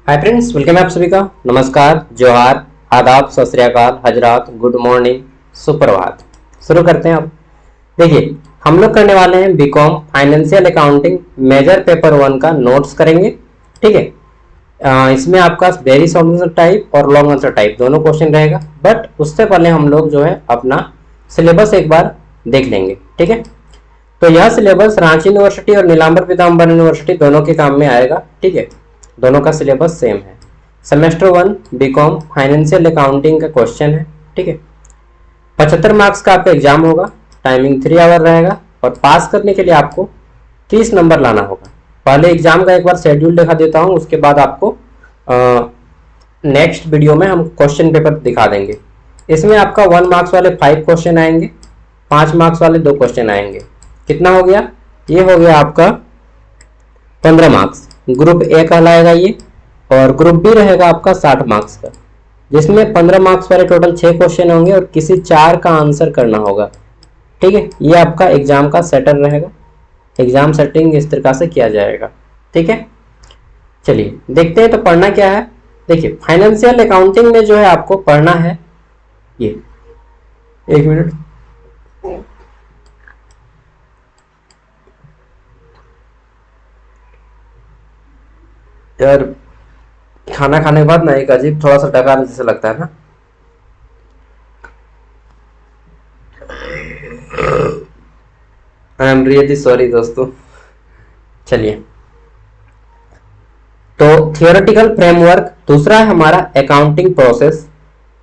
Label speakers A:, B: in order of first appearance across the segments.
A: Hi friends, welcome है आप सभी का। नमस्कार, जोहार, आदाब, सत श्री अकाल, हजरात, गुड मॉर्निंग, सुप्रभात। शुरू करते हैं अब। देखिए, हम लोग करने वाले हैं BCom financial accounting major paper 1 का नोट्स करेंगे। ठीक है। इसमें आपका वेरी शॉर्ट आंसर टाइप और लॉन्ग आंसर टाइप दोनों क्वेश्चन रहेगा, बट उससे पहले हम लोग जो है अपना सिलेबस एक बार देख लेंगे। ठीक है। तो यह सिलेबस रांची यूनिवर्सिटी और नीलांबर पीताम्बर यूनिवर्सिटी दोनों के काम में आएगा। ठीक है। दोनों का सिलेबस सेम है। सेमेस्टर 1 बीकॉम फाइनेंशियल अकाउंटिंग का क्वेश्चन है। ठीक है। 75 मार्क्स का आपका एग्जाम होगा। टाइमिंग 3 आवर रहेगा और पास करने के लिए आपको 30 नंबर लाना होगा। पहले एग्जाम का एक बार शेड्यूल दिखा देता हूँ, उसके बाद आपको नेक्स्ट वीडियो में हम क्वेश्चन पेपर दिखा देंगे। इसमें आपका 1 मार्क्स वाले 5 क्वेश्चन आएंगे, 5 मार्क्स वाले 2 क्वेश्चन आएंगे। कितना हो गया? ये हो गया आपका 15 मार्क्स। ग्रुप ए कहलाएगा ये, और ग्रुप बी रहेगा आपका 60 मार्क्स का, जिसमें 15 मार्क्स वाले टोटल 6 क्वेश्चन होंगे और किसी 4 का आंसर करना होगा। ठीक है। ये आपका एग्जाम का सेटर रहेगा। एग्जाम सेटिंग इस तरीके से किया जाएगा। ठीक है। चलिए देखते हैं तो पढ़ना क्या है। देखिए, फाइनेंशियल अकाउंटिंग में जो है आपको पढ़ना है ये, एक मिनट। यार, खाना खाने के बाद ना एक अजीब थोड़ा सा डकार जैसे लगता है ना। आई एम रियली सॉरी दोस्तों। चलिए, तो थियोरेटिकल फ्रेमवर्क दूसरा है हमारा अकाउंटिंग प्रोसेस।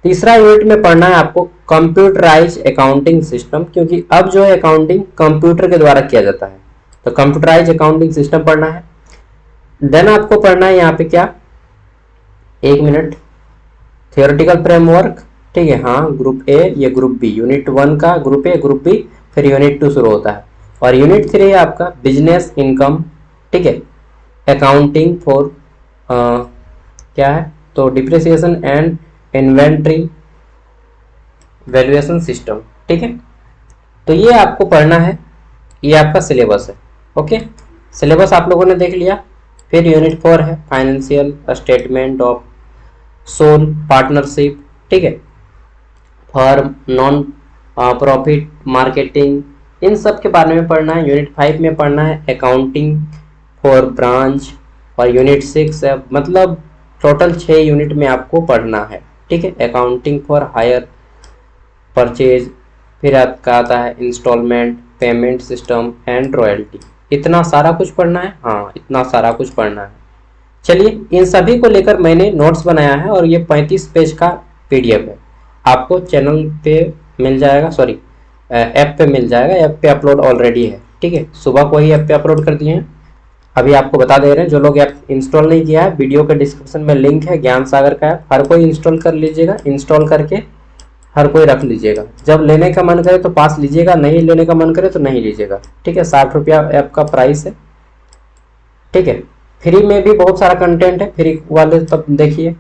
A: तीसरा यूनिट में पढ़ना है आपको कंप्यूटराइज अकाउंटिंग सिस्टम, क्योंकि अब जो है अकाउंटिंग कंप्यूटर के द्वारा किया जाता है, तो कंप्यूटराइज अकाउंटिंग सिस्टम पढ़ना है। देन आपको पढ़ना है यहाँ पे क्या, एक मिनट, थियोरेटिकल फ्रेमवर्क। ठीक है। हाँ, ग्रुप ए, ये ग्रुप बी, यूनिट 1 का ग्रुप ए, ग्रुप बी, फिर यूनिट 2 शुरू होता है। और यूनिट 3 है आपका बिजनेस इनकम। ठीक है। अकाउंटिंग फॉर क्या है, तो depreciation and inventory valuation system. ठीक है। तो ये आपको पढ़ना है, ये आपका सिलेबस है। ओके, सिलेबस आप लोगों ने देख लिया। फिर यूनिट 4 है financial statement of sole partnership. ठीक है। फर्म, नॉन प्रॉफिट मार्केटिंग, इन सब के बारे में पढ़ना है। यूनिट 5 में पढ़ना है अकाउंटिंग फॉर ब्रांच, और यूनिट 6 है, मतलब टोटल 6 यूनिट में आपको पढ़ना है। ठीक है। अकाउंटिंग फॉर हायर परचेज, फिर आपका आता है instalment, payment system and royalty. इतना सारा कुछ पढ़ना है। हाँ, इतना सारा कुछ पढ़ना है। चलिए, इन सभी को लेकर मैंने नोट्स बनाया है और ये 35 पेज का पीडीएफ है। आपको चैनल पे मिल जाएगा, सॉरी ऐप पे मिल जाएगा। ऐप पे अपलोड ऑलरेडी है। ठीक है। सुबह को ही ऐप पे अपलोड कर दिए हैं। अभी आपको बता दे रहे हैं, जो लोग ऐप इंस्टॉल नहीं किया है, वीडियो के डिस्क्रिप्शन में लिंक है ज्ञान सागर का ऐप, हर कोई इंस्टॉल कर लीजिएगा। इंस्टॉल करके हर कोई रख लीजिएगा। जब लेने का मन करे तो पास लीजिएगा, नहीं लेने का मन करे तो नहीं लीजिएगा। ठीक है। 60 रुपया ऐप का प्राइस है। ठीक है। फ्री में भी बहुत सारा कंटेंट है, फ्री वाले तब देखिए।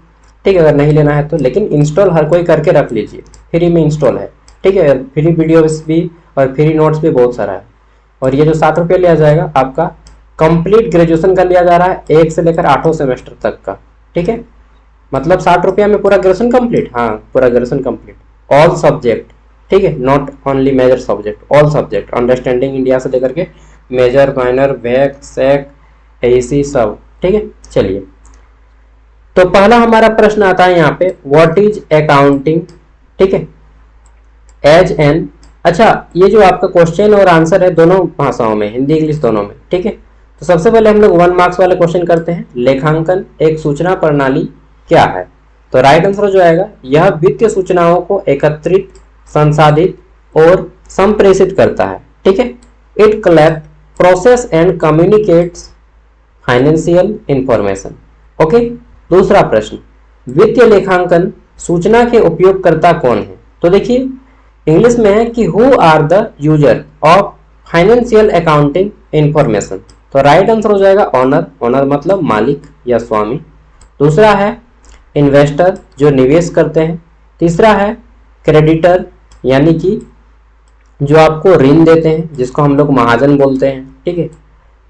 A: ठीक है, अगर नहीं लेना है तो, लेकिन इंस्टॉल हर कोई करके रख लीजिए, फ्री में इंस्टॉल है। ठीक है। फ्री वीडियोस भी और फ्री नोट्स भी बहुत सारा है। और ये जो 60 रुपये लिया जाएगा आपका कंप्लीट ग्रेजुएशन का लिया जा रहा है, 1 से लेकर 8वां सेमेस्टर तक का। ठीक है। मतलब 60 रुपया में पूरा ग्रेजुएशन कंप्लीट। हाँ, पूरा ग्रेजुएशन कंप्लीट, ऑल सब्जेक्ट। ठीक है। Not only major subject, all subject, understanding India से लेकर के major, minor, VAC, SEC, AC सब। ठीक है। चलिए, तो पहला हमारा प्रश्न आता है यहाँ पे, व्हाट इज अकाउंटिंग। ठीक है। एज एन, अच्छा, ये जो आपका क्वेश्चन और आंसर है दोनों भाषाओं में, हिंदी इंग्लिश दोनों में। ठीक है। तो सबसे पहले हम लोग 1 मार्क्स वाले क्वेश्चन करते हैं। लेखांकन एक सूचना प्रणाली क्या है? तो राइट आंसर जो आएगा, यह वित्तीय सूचनाओं को एकत्रित, संसाधित और संप्रेषित करता है। ठीक है। It collect, process and communicates financial information. Okay. दूसरा प्रश्न, वित्तीय लेखांकन सूचना के उपयोगकर्ता कौन है? तो देखिए, इंग्लिश में है कि who are the user of financial accounting information. तो राइट आंसर हो जाएगा ऑनर। ऑनर मतलब मालिक या स्वामी। दूसरा है इन्वेस्टर, जो निवेश करते हैं। तीसरा है क्रेडिटर, यानी कि जो आपको ऋण देते हैं, जिसको हम लोग महाजन बोलते हैं। ठीक है,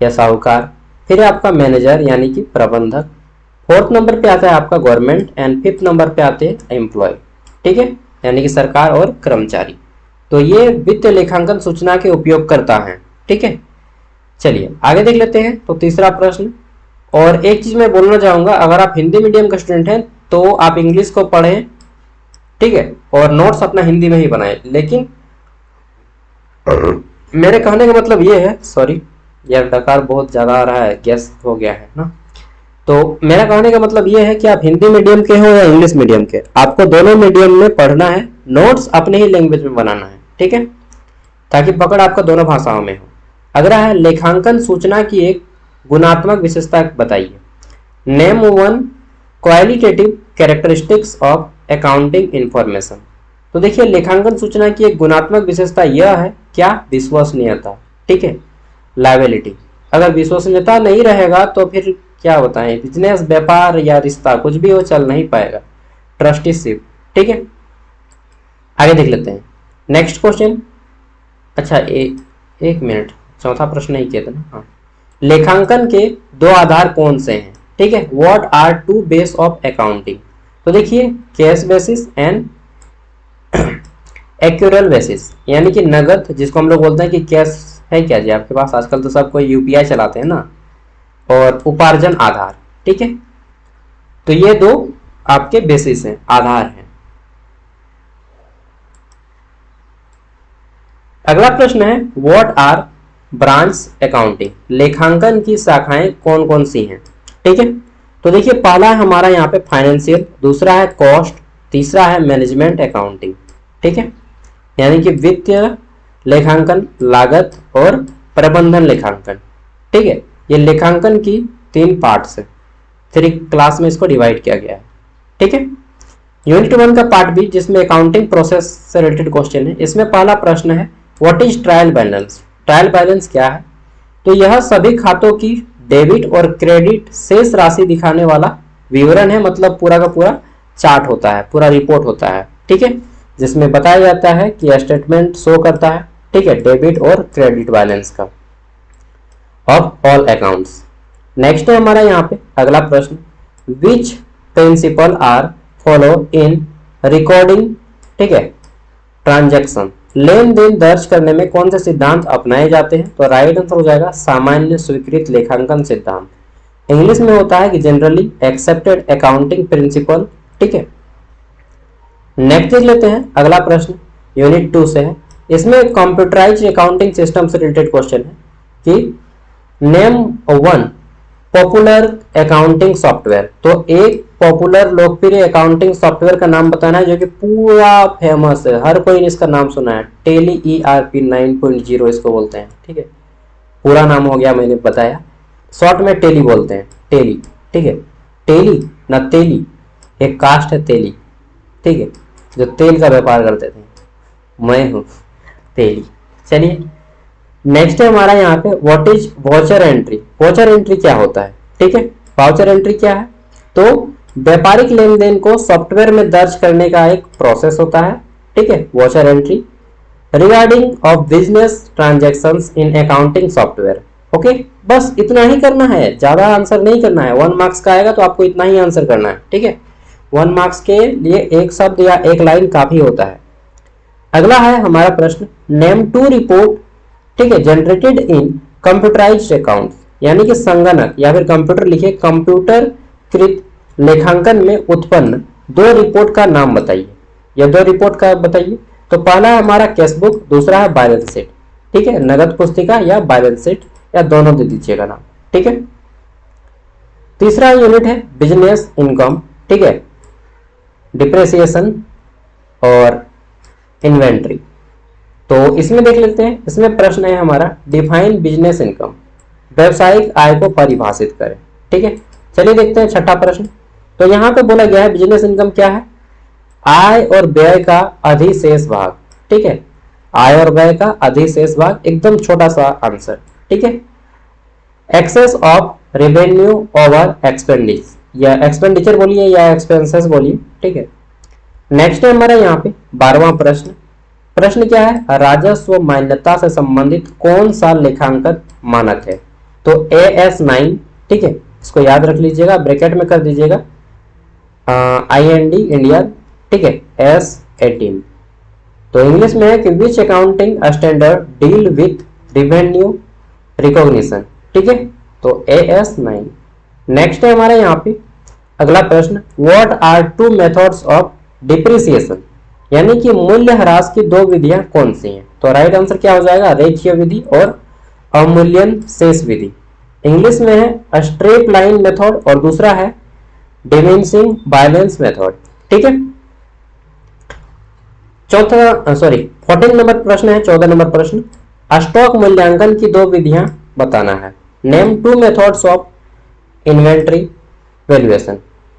A: या साहूकार। फिर आपका मैनेजर, यानी कि प्रबंधक। फोर्थ नंबर पे आता है आपका गवर्नमेंट एंड फिफ्थ नंबर पे आते हैं एम्प्लॉय, ठीक है, यानी कि सरकार और कर्मचारी। तो ये वित्तीय लेखांकन सूचना के उपयोग करता है, ठीक है। चलिए आगे देख लेते हैं। तो तीसरा प्रश्न, और एक चीज मैं बोलना चाहूंगा, अगर आप हिंदी मीडियम का स्टूडेंट हैं तो आप इंग्लिश को पढ़ें, ठीक है, और नोट्स अपना हिंदी में ही बनाएं। लेकिन मेरे कहने का मतलब ये है, सॉरी यार डकार बहुत ज्यादा आ रहा है, गैस हो गया है ना। तो मेरा कहने का मतलब ये है कि आप हिंदी मीडियम के हो या इंग्लिश मीडियम के, आपको दोनों मीडियम में पढ़ना है, नोट्स अपने ही लैंग्वेज में बनाना है, ठीक है, ताकि पकड़ आपका दोनों भाषाओं में हो। अगला है लेखांकन सूचना की एक गुणात्मक विशेषता बताइए। Name one qualitative characteristics of accounting information. तो देखिए लेखांकन सूचना की एक गुणात्मक विशेषता यह है, क्या, विश्वसनीयता, ठीक है, लायबिलिटी। अगर विश्वसनीयता नहीं रहेगा तो फिर क्या बताएं, बिजनेस, व्यापार या रिश्ता कुछ भी हो चल नहीं पाएगा, ट्रस्टीशिप, ठीक है। आगे देख लेते हैं नेक्स्ट क्वेश्चन। अच्छा एक मिनट, चौथा प्रश्न नहीं किया था ना। हाँ, लेखांकन के दो आधार कौन से हैं, ठीक है, what are two base of accounting. तो देखिए cash basis and accrual basis, यानी कि नगद, जिसको हम लोग बोलते हैं कि कैश है क्या जी आपके पास, आजकल तो सब कोई यूपीआई चलाते हैं ना, और उपार्जन आधार, ठीक है। तो ये दो आपके बेसिस हैं, आधार हैं। अगला प्रश्न है व्हाट आर ब्रांच अकाउंटिंग, लेखांकन की शाखाएं कौन कौन सी हैं, ठीक है। तो देखिए पहला है हमारा यहाँ पे फाइनेंशियल, दूसरा है कॉस्ट, तीसरा है मैनेजमेंट अकाउंटिंग, ठीक है, यानी कि वित्तीय लेखांकन, लागत और प्रबंधन लेखांकन, ठीक है। ये लेखांकन की तीन पार्ट्स है, 3 क्लास में इसको डिवाइड किया गया है, ठीक है। यूनिट 1 का पार्ट बी, जिसमें अकाउंटिंग प्रोसेस से रिलेटेड क्वेश्चन है। इसमें पहला प्रश्न है what is trial balance. Trial balance क्या है, तो यह सभी खातों की डेबिट और क्रेडिट शेष राशि दिखाने वाला विवरण है, मतलब पूरा का पूरा चार्ट होता है, पूरा रिपोर्ट होता है, ठीक है, जिसमें बताया जाता है कि स्टेटमेंट शो करता है, ठीक है, डेबिट और क्रेडिट बैलेंस का ऑफ ऑल अकाउंट्स। नेक्स्ट है हमारा यहाँ पे अगला प्रश्न, which principle are follow in recording, ठीक है, ट्रांजैक्शन। लेन देन दर्ज करने में कौन से सिद्धांत अपनाए जाते हैं, तो राइट आंसर हो जाएगा सामान्य स्वीकृत लेखांकन सिद्धांत। इंग्लिश में होता है कि जनरली एक्सेप्टेड अकाउंटिंग प्रिंसिपल, ठीक है। नेक्स्ट देख लेते हैं अगला प्रश्न, यूनिट 2 से है। इसमें कंप्यूटराइज्ड अकाउंटिंग सिस्टम से रिलेटेड क्वेश्चन है कि name one popular accounting software. तो एक पॉपुलर लोकप्रिय अकाउंटिंग सॉफ्टवेयर का नाम बताना है जो कि पूरा फेमस है, हर कोई ने इसका नाम सुना है, टेली ERP 9.0 इसको बोलते हैं, ठीक है। पूरा नाम हो गया मैंने बताया, शॉर्ट में टेली बोलते हैं, टेली, ठीक है, टेली ना तेली, एक कास्ट है तेली, ठीक है, जो तेल का व्यापार करते थे, मैं हूँ तेली। चलिए नेक्स्ट है हमारा यहाँ पे what is voucher entry. Voucher entry क्या होता है, ठीक है, वाउचर एंट्री क्या है, तो व्यापारिक लेन देन को सॉफ्टवेयर में दर्ज करने का एक प्रोसेस होता है, ठीक है, voucher entry regarding of business transactions in accounting software. Okay, बस इतना ही करना है, ज्यादा आंसर नहीं करना है। 1 मार्क्स का आएगा तो आपको इतना ही आंसर करना है, ठीक है। 1 मार्क्स के लिए एक शब्द या एक लाइन काफी होता है। अगला है हमारा प्रश्न, नेम 2 रिपोर्ट, ठीक है, जनरेटेड इन कंप्यूटराइज्ड अकाउंट्स, यानी कि संगणक या फिर कंप्यूटर लिखे कंप्यूटर कृत लेखांकन में उत्पन्न 2 रिपोर्ट का नाम बताइए। या 2 रिपोर्ट का बताइए। तो पहला है हमारा कैश बुक, दूसरा है बैलेंस शीट, ठीक है, नगद पुस्तिका या बैलेंस शीट या दोनों दे दीजिएगा नाम, ठीक है। तीसरा यूनिट है बिजनेस इनकम, ठीक है, डिप्रेसिएशन और इन्वेंट्री। तो इसमें देख लेते हैं, इसमें प्रश्न है हमारा डिफाइन बिजनेस इनकम, व्यवसायिक आय को परिभाषित करें, ठीक है। चलिए देखते हैं छठा प्रश्न। तो यहाँ पे बोला गया है बिजनेस इनकम क्या है, आय और व्यय का अधिशेष भाग, ठीक है, आय और व्यय का अधिशेष भाग, एकदम छोटा सा आंसर, ठीक है। Excess of revenue over expenditure, या एक्सपेंडिचर बोलिए या एक्सपेंसेस बोलिए, ठीक है। नेक्स्ट है हमारा यहाँ पे 12वां प्रश्न। प्रश्न क्या है, राजस्व मान्यता से संबंधित कौन सा लेखांकन मानक है। तो AS9, ठीक है, इसको याद रख लीजिएगा, ब्रैकेट में कर दीजिएगा IND इंडिया, ठीक है, S18। तो इंग्लिश में है कि which accounting standard deal with revenue recognition, ठीक है, तो AS9। नेक्स्ट है हमारा यहाँ पे अगला प्रश्न, what are two methods of depreciation, यानी कि मूल्य ह्रास की दो विधियां कौन सी हैं? तो राइट आंसर क्या हो जाएगा, रेखीय विधि और अवमूल्यन शेष विधि। इंग्लिश में है स्ट्रेट लाइन मेथड और दूसरा है डिमिनिशिंग बैलेंस मेथड, ठीक है। 14 नंबर प्रश्न है, 14 नंबर प्रश्न, स्टॉक मूल्यांकन की दो विधियां बताना है। Name to methods of inventory valuation,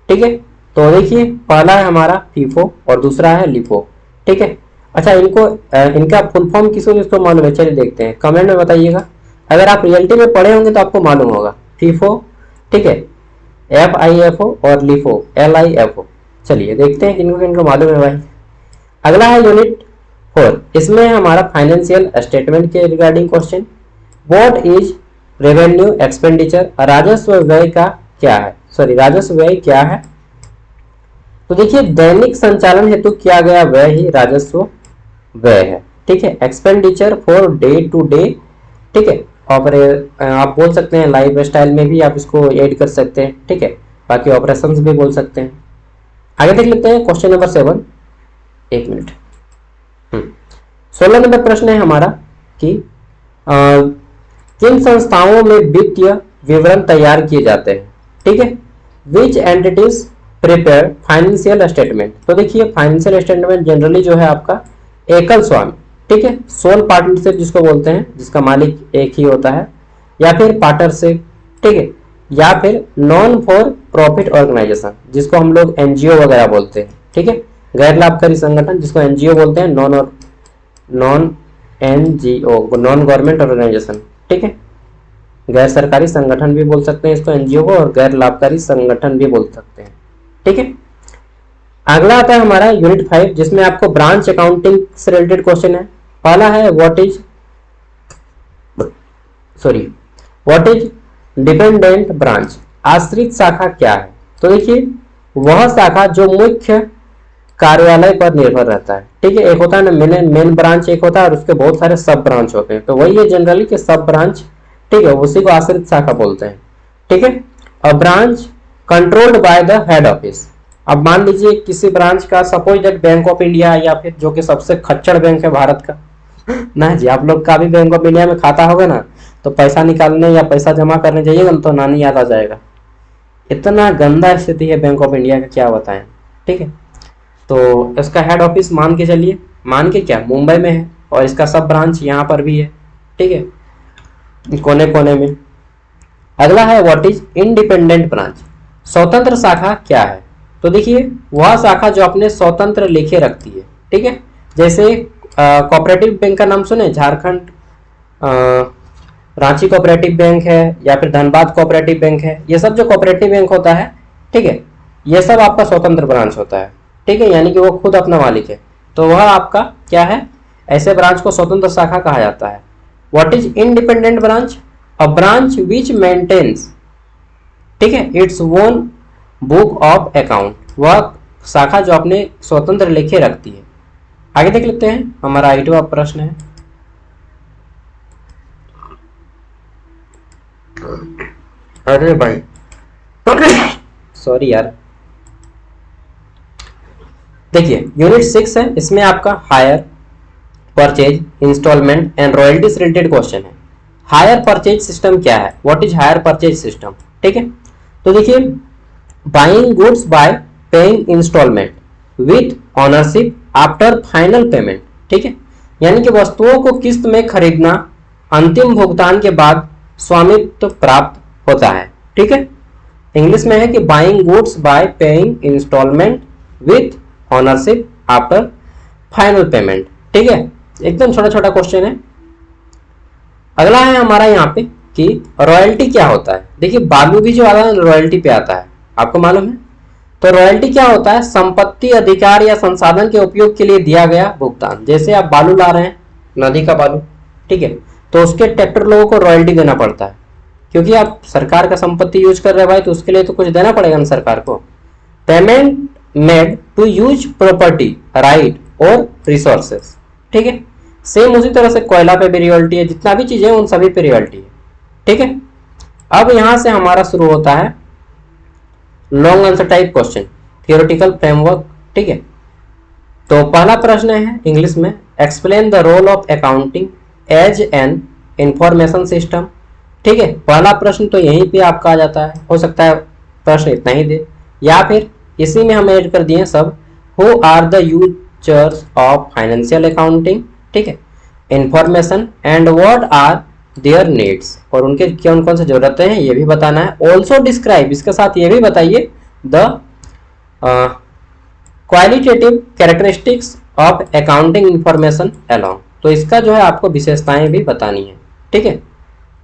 A: ठीक है। तो देखिए पहला है हमारा फीफो और दूसरा है लिफो, ठीक है। अच्छा इनका फुल फॉर्म किसको मालूम है, चलिए देखते हैं, कमेंट में बताइएगा। अगर आप रियलिटी में पढ़े होंगे तो आपको मालूम होगा। फीफो, ठीक है, FIFO और लिफो LIFO। चलिए देखते हैं किनको मालूम है भाई। अगला है यूनिट 4, इसमें है हमारा फाइनेंशियल स्टेटमेंट के regarding question. What is revenue expenditure, राजस्व व्यय का क्या है, राजस्व व्यय क्या है? तो देखिए दैनिक संचालन हेतु किया गया व्यय ही राजस्व व्यय है, ठीक है। Expenditure for day to day, ठीक है, और आप बोल सकते हैं लाइफ स्टाइल में भी आप इसको ऐड कर सकते हैं, ठीक है। बाकी ऑपरेशंस भी बोल सकते हैं। आगे देख लेते हैं क्वेश्चन नंबर 7, एक मिनट। 16 नंबर प्रश्न है हमारा कि किन संस्थाओं में वित्तीय विवरण तैयार किए जाते हैं, ठीक है। विच एंटिटीज प्रिपेयर फाइनेंशियल स्टेटमेंट। तो देखिए फाइनेंशियल स्टेटमेंट जनरली जो है आपका एकल स्वामी, ठीक है, सोल पार्टनरशिप जिसको बोलते हैं, जिसका मालिक एक ही होता है, या फिर पार्टनरशिप, ठीक है, या फिर नॉन फॉर प्रॉफिट ऑर्गेनाइजेशन जिसको हम लोग NGO वगैरह बोलते हैं, ठीक है, गैर लाभकारी संगठन जिसको NGO बोलते हैं, non NGO non government organisation, ठीक है, गैर सरकारी संगठन भी बोल सकते हैं इसको NGO को, और गैर लाभकारी संगठन भी बोल सकते हैं, ठीक है। अगला आता है हमारा यूनिट 5, जिसमें आपको ब्रांच अकाउंटिंग से रिलेटेड क्वेश्चन है। पहला है व्हाट इज डिपेंडेंट ब्रांच, आश्रित शाखा क्या है? तो देखिए वह शाखा जो मुख्य कार्यालय पर निर्भर रहता है, ठीक है। एक होता है ना मेन ब्रांच, एक होता है और उसके बहुत सारे सब ब्रांच होते हैं, तो वही है जनरली कि सब ब्रांच, ठीक है, उसी को आश्रित शाखा बोलते हैं, ठीक है। और branch controlled by the head office. अब मान लीजिए किसी ब्रांच का, suppose that bank of India, या फिर जो कि सबसे खच्चड़ बैंक है भारत का ना जी, आप लोग का भी बैंक ऑफ इंडिया में खाता होगा ना, तो पैसा निकालने या पैसा जमा करने जाइएगा ना तो नानी याद आ जाएगा। इतना गंदा स्थिति है बैंक ऑफ इंडिया का, क्या बताएं, ठीक है। तो इसका हेड ऑफिस मान के चलिए, मान के क्या, मुंबई में है, और इसका सब ब्रांच यहाँ पर भी है, ठीक है, कोने कोने में। अगला है व्हाट इज इंडिपेंडेंट ब्रांच, स्वतंत्र शाखा क्या है? तो देखिए वह शाखा जो अपने स्वतंत्र लेखे रखती है, ठीक है। जैसे कोऑपरेटिव बैंक का नाम सुने, झारखंड रांची कोऑपरेटिव बैंक है, या फिर धनबाद कोऑपरेटिव बैंक है, ये सब जो कोऑपरेटिव बैंक होता है, ठीक है, ये सब आपका स्वतंत्र ब्रांच होता है, ठीक है, यानी कि वो खुद अपना मालिक है, तो वह आपका क्या है, ऐसे ब्रांच को स्वतंत्र शाखा कहा जाता है। What is independent branch, a branch which maintains, ठीक है, its own book of account, वह शाखा जो अपने स्वतंत्र लेखे रखती है। आगे देख लेते हैं, हमारा 8वां प्रश्न है। अरे भाई सॉरी यार, देखिए यूनिट 6 है, इसमें आपका hire purchase, instalment and royalty से रिलेटेड क्वेश्चन है। हायर परचेज सिस्टम क्या है, what is hire purchase system, ठीक है। तो देखिए buying goods by paying instalment with ownership after final payment, ठीक है, यानी कि वस्तुओं को किस्त में खरीदना, अंतिम भुगतान के बाद स्वामित्व प्राप्त होता है, ठीक है। इंग्लिश में है कि buying goods by paying instalment with ownership after final payment, ठीक है। एकदम छोटा छोटा क्वेश्चन है। अगला है हमारा यहाँ पे कि रॉयल्टी क्या होता है। देखिए बालू भी जो आता है रॉयल्टी पे आता है, आपको मालूम है। तो रॉयल्टी क्या होता है, संपत्ति, अधिकार या संसाधन के उपयोग के लिए दिया गया भुगतान। जैसे आप बालू ला रहे हैं, नदी का बालू, ठीक है, तो उसके ट्रैक्टर लोगों को रॉयल्टी देना पड़ता है, क्योंकि आप सरकार का संपत्ति यूज कर रहे हैं भाई, तो उसके लिए तो कुछ देना पड़ेगा ना सरकार को। Payment made to use property, right और रिसोर्सेस, ठीक है। सेम उसी तरह से कोयला पे भी रियल्टी है, जितना भी चीजें उन सभी पे रियल्टी है, ठीक है। अब यहां से हमारा शुरू होता है long answer type question, theoretical framework, ठीक है। तो पहला प्रश्न है इंग्लिश में, explain the role of accounting as an information system, ठीक है। पहला प्रश्न तो यहीं पे आपका आ जाता है, हो सकता है प्रश्न इतना ही दे, या फिर इसी में हम ऐड कर दिए सब, who are the users of financial accounting, ठीक है, information and what are their needs, और उनके कौन कौन से जरूरतें हैं ये भी बताना है। ऑल्सो डिस्क्राइब, इसके साथ ये भी बताइए the qualitative characteristics of accounting information along, तो इसका जो है आपको विशेषताएं भी बतानी है, ठीक है।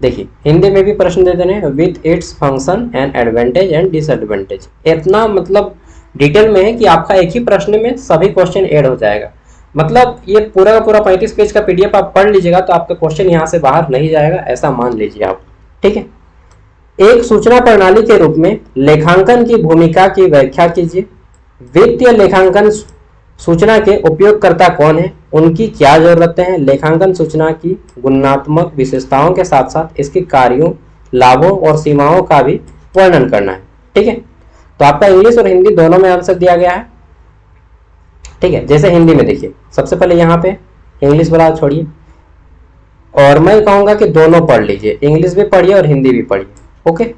A: देखिए हिंदी में भी प्रश्न दे देने, with its function and advantage and disadvantage, इतना मतलब डिटेल में है कि आपका एक ही प्रश्न में सभी क्वेश्चन ऐड हो जाएगा। मतलब ये पूरा का पूरा 35 पेज का पीडीएफ आप पढ़ लीजिएगा तो आपका क्वेश्चन यहाँ से बाहर नहीं जाएगा, ऐसा मान लीजिए आप, ठीक है। एक सूचना प्रणाली के रूप में लेखांकन की भूमिका की व्याख्या कीजिए। वित्तीय लेखांकन सूचना के उपयोगकर्ता कौन है, उनकी क्या जरूरतें हैं, लेखांकन सूचना की गुणात्मक विशेषताओं के साथ साथ इसके कार्यों, लाभों और सीमाओं का भी वर्णन करना है, ठीक है। तो आपका इंग्लिश और हिंदी दोनों में आंसर दिया गया है, ठीक है। जैसे हिंदी में देखिए, सबसे पहले यहाँ पे इंग्लिश वाला छोड़िए, और मैं कहूँगा कि दोनों पढ़ लीजिए, इंग्लिश भी पढ़िए और हिंदी भी पढ़िए, ओके।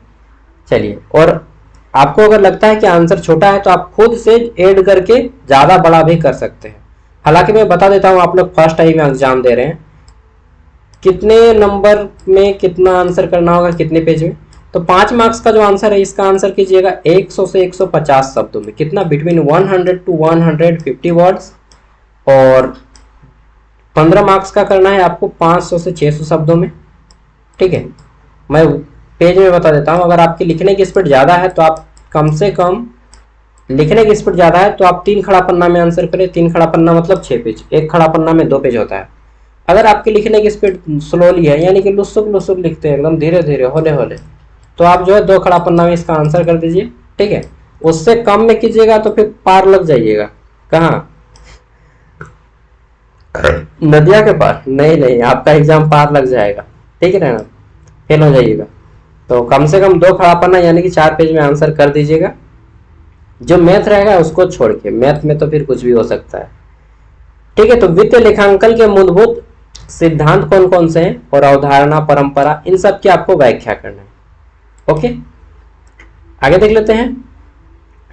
A: चलिए, और आपको अगर लगता है कि आंसर छोटा है तो आप खुद से ऐड करके ज़्यादा बड़ा भी कर सकते हैं। हालांकि मैं बता देता हूँ, आप लोग फर्स्ट टाइम एग्जाम दे रहे हैं, कितने नंबर में कितना आंसर करना होगा, कितने पेज में, तो 5 मार्क्स का जो आंसर है इसका आंसर कीजिएगा 100 से 150 शब्दों में, कितना, बिटवीन 100 टू 150 वर्ड्स, और 15 मार्क्स का करना है आपको 500 से 600 शब्दों में, ठीक है। मैं पेज में बता देता हूँ, अगर आपकी लिखने की स्पीड ज़्यादा है तो आप कम से कम, लिखने की स्पीड ज़्यादा है तो आप 3 खड़ा पन्ना में आंसर करें। 3 खड़ा पन्ना मतलब 6 पेज, 1 खड़ा पन्ना में 2 पेज होता है। अगर आपकी लिखने की स्पीड स्लोली है, यानी कि लुसुक लुसुक लिखते हैं एकदम धीरे धीरे होले होले, तो आप जो है 2 खड़ा पन्ना में इसका आंसर कर दीजिए, ठीक है। उससे कम में कीजिएगा तो फिर पार लग जाइएगा। कहाँ, नदिया के पार? नहीं नहीं, आपका एग्जाम पार लग जाएगा, ठीक है ना, फेल हो जाइएगा। तो कम से कम 2 खड़ा पन्ना यानी कि 4 पेज में आंसर कर दीजिएगा। जो मैथ रहेगा उसको छोड़ के, मैथ में तो फिर कुछ भी हो सकता है, ठीक है। तो वित्तीय लेखांकन के मूलभूत सिद्धांत कौन कौन से हैं और अवधारणा, परंपरा, इन सब की आपको व्याख्या करना है, ओके। आगे देख लेते हैं,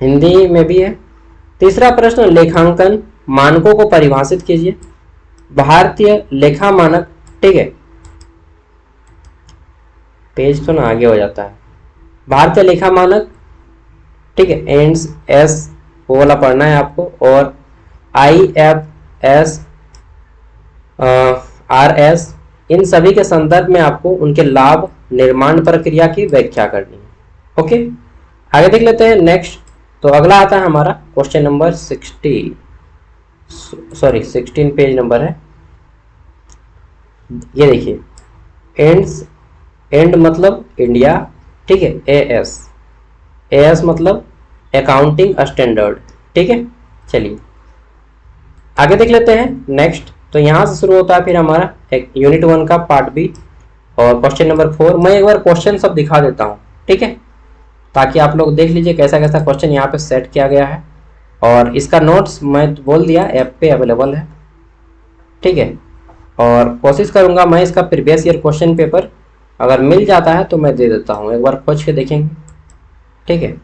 A: हिंदी में भी है। तीसरा प्रश्न, लेखांकन मानकों को परिभाषित कीजिए। भारतीय लेखा मानक, ठीक है, पेज तो ना आगे हो जाता है, भारतीय लेखा मानक, ठीक है, एंड्स एस वो वाला पढ़ना है आपको, और IFS RS, इन सभी के संदर्भ में आपको उनके लाभ, निर्माण प्रक्रिया की व्याख्या करनी है, ओके। आगे देख लेते हैं नेक्स्ट। तो अगला आता है हमारा क्वेश्चन नंबर 16 पेज नंबर है, ये देखिए, एंड्स, एंड मतलब इंडिया, ठीक है, AS मतलब अकाउंटिंग स्टैंडर्ड, ठीक है। चलिए आगे देख लेते हैं नेक्स्ट। तो यहाँ से शुरू होता है फिर हमारा एक यूनिट 1 का पार्ट बी और क्वेश्चन नंबर 4। मैं एक बार क्वेश्चन सब दिखा देता हूँ, ठीक है, ताकि आप लोग देख लीजिए कैसा कैसा क्वेश्चन यहाँ पे सेट किया गया है। और इसका नोट्स मैं बोल दिया ऐप पे अवेलेबल है, ठीक है। और कोशिश करूँगा मैं इसका प्रीवियस ईयर क्वेश्चन पेपर अगर मिल जाता है तो मैं दे देता हूँ, एक बार खोज के देखेंगे, ठीक है।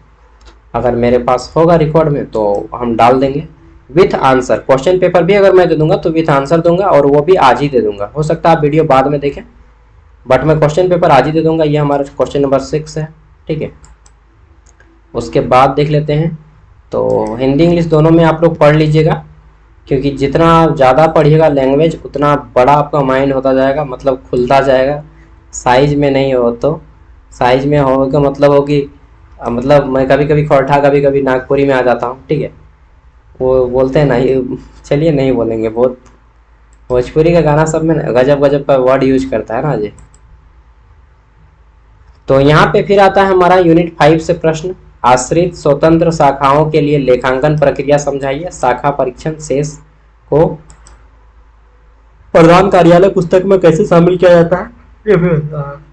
A: अगर मेरे पास होगा रिकॉर्ड में तो हम डाल देंगे विथ आंसर। क्वेश्चन पेपर भी अगर मैं दे दूंगा तो विथ आंसर दूंगा, और वो भी आज ही दे दूंगा। हो सकता है आप वीडियो बाद में देखें, बट मैं क्वेश्चन पेपर आज ही दे दूंगा। ये हमारा क्वेश्चन नंबर 6 है, ठीक है। उसके बाद देख लेते हैं, तो हिंदी इंग्लिश दोनों में आप लोग पढ़ लीजिएगा, क्योंकि जितना ज़्यादा पढ़िएगा लैंग्वेज उतना बड़ा आपका माइंड होता जाएगा, मतलब खुलता जाएगा। साइज में नहीं हो तो साइज में होगा मतलब होगी, मतलब मैं कभी कभी खोरठा, कभी कभी नागपुरी में आ जाता हूँ, ठीक है। वो बोलते हैं ना, ये चलिए नहीं बोलेंगे, बहुत भोजपुरी का गाना सब में गजब गजब का वर्ड यूज करता है ना जी। तो यहाँ पे फिर आता है हमारा यूनिट 5 से प्रश्न, आश्रित स्वतंत्र शाखाओं के लिए लेखांकन प्रक्रिया समझाइए। शाखा परीक्षण शेष को प्रधान कार्यालय पुस्तक में कैसे शामिल किया जाता है ये भी होता है।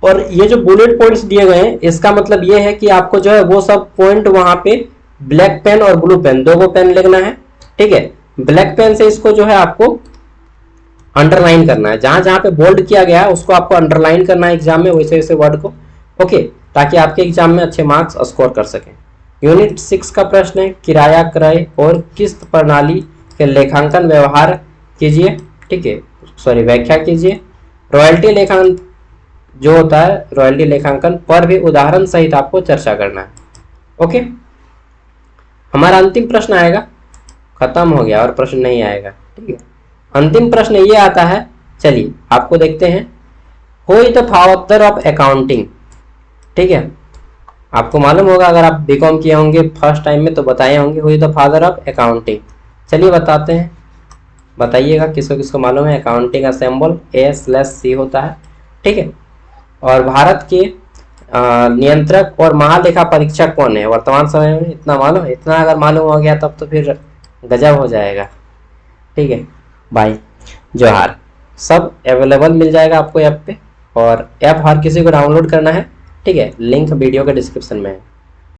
A: और ये जो बुलेट पॉइंट्स दिए गए हैं इसका मतलब ये है कि आपको जो है वो सब पॉइंट वहां पे ब्लैक पेन और ब्लू पेन, दो पेन लिखना है, ठीक है। ब्लैक पेन से इसको जो है आपको अंडरलाइन करना है, जहां जहां पे बोल्ड किया गया है उसको आपको अंडरलाइन करना है एग्जाम में, वैसे वैसे वर्ड को, ओके, ताकि आपके एग्जाम में अच्छे मार्क्स स्कोर कर सकें। यूनिट 6 का प्रश्न है, किराया क्रय और किस्त प्रणाली के लेखांकन व्यवहार कीजिए, ठीक है, सॉरी व्याख्या कीजिए। रॉयल्टी लेखांकन जो होता है, रॉयल्टी लेखांकन पर भी उदाहरण सहित आपको चर्चा करना है, ओके। हमारा अंतिम प्रश्न आएगा, खत्म हो गया और प्रश्न नहीं आएगा, ठीक है। अंतिम प्रश्न ये आता है, चलिए आपको देखते हैं। Who is the father of accounting, ठीक है, आपको मालूम होगा अगर आप बीकॉम किए होंगे फर्स्ट टाइम में तो बताए होंगे who is the father of accounting. चलिए बताते हैं, बताइएगा किसको किसको मालूम है। अकाउंटिंग का सिंबल A/C होता है, ठीक है। और भारत के नियंत्रक और महालेखा परीक्षक कौन है वर्तमान समय में, इतना मालूम है? इतना अगर मालूम हो गया तब तो फिर गजब हो जाएगा, ठीक है। बाय, जोहार। सब अवेलेबल मिल जाएगा आपको ऐप पे, और ऐप हर किसी को डाउनलोड करना है, ठीक है, लिंक वीडियो के डिस्क्रिप्शन में है।